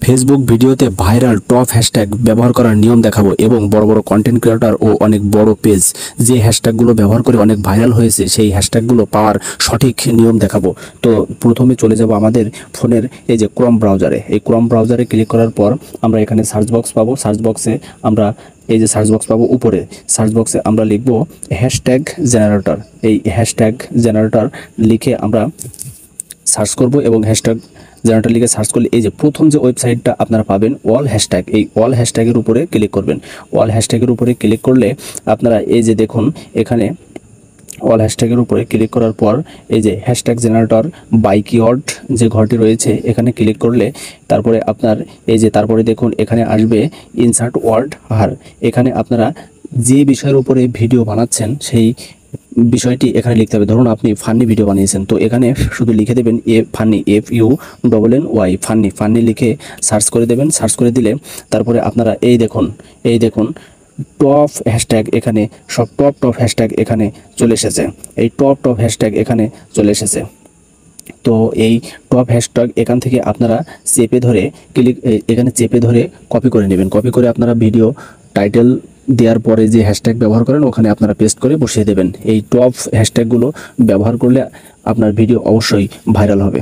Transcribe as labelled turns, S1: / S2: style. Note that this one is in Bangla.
S1: ফেসবুক ভিডিওতে ভাইরাল টপ হ্যাশট্যাগ ব্যবহার করার নিয়ম দেখাবো এবং বড় বড় কন্টেন্ট ক্রিয়েটর ও অনেক বড় পেজ যে হ্যাশট্যাগুলো ব্যবহার করে অনেক ভাইরাল হয়েছে সেই হ্যাশট্যাগুলো পাওয়ার সঠিক নিয়ম দেখাবো। তো প্রথমে চলে যাব আমাদের ফোনের এই যে ক্রোম ব্রাউজারে। এই ক্রোম ব্রাউজারে ক্লিক করার পর আমরা এখানে সার্চ বক্স পাবো। সার্চ বক্সে আমরা এই যে সার্চ বক্স পাবো, উপরে সার্চ বক্সে আমরা লিখব হ্যাশট্যাগ জেনারেটর। এই হ্যাশট্যাগ জেনারেটর লিখে আমরা সার্চ করব এবং হ্যাশট্যাগ জেনারেটর লিখে সার্চ করলে এই যে প্রথম যে ওয়েবসাইটটা আপনারা পাবেন অল হ্যাশট্যাগ, এই অল হ্যাশট্যাগের উপরে ক্লিক করবেন। অল হ্যাশট্যাগের উপরে ক্লিক করলে আপনারা এই যে দেখুন এখানে অল হ্যাশট্যাগের উপরে ক্লিক করার পর এই যে হ্যাশট্যাগ জেনারেটর বাই কিওয়ার্ড যে ঘরটি রয়েছে এখানে ক্লিক করলে তারপরে আপনার এই যে তারপরে দেখুন এখানে আসবে ইনসার্ট ওয়ার্ড আর এখানে আপনারা যে বিষয়ের উপরে ভিডিও বানাচ্ছেন সেই বিষয়টি এখানে লিখতে হবে। ধরুন আপনি ফান্নি ভিডিও বানিয়েছেন, তো এখানে শুধু লিখে দেবেন ফান্নি, FUNNY ফান্নি, ফান্নি লিখে সার্চ করে দেবেন। সার্চ করে দিলে তারপরে আপনারা এই দেখুন টপ হ্যাশট্যাগ, এখানে সব টপ হ্যাশট্যাগ এখানে চলে এসেছে। এই টপ হ্যাশট্যাগ এখানে চলে এসেছে। তো এই টপ হ্যাশট্যাগ এখান থেকে আপনারা চেপে ধরে এখানে চেপে ধরে কপি করে নেবেন। কপি করে আপনারা ভিডিও টাইটেল দেওয়ার পরে যে হ্যাশট্যাগ ব্যবহার করেন ওখানে আপনারা পেস্ট করে বসিয়ে দেবেন। এই টপ হ্যাশট্যাগুলো ব্যবহার করলে আপনার ভিডিও অবশ্যই ভাইরাল হবে।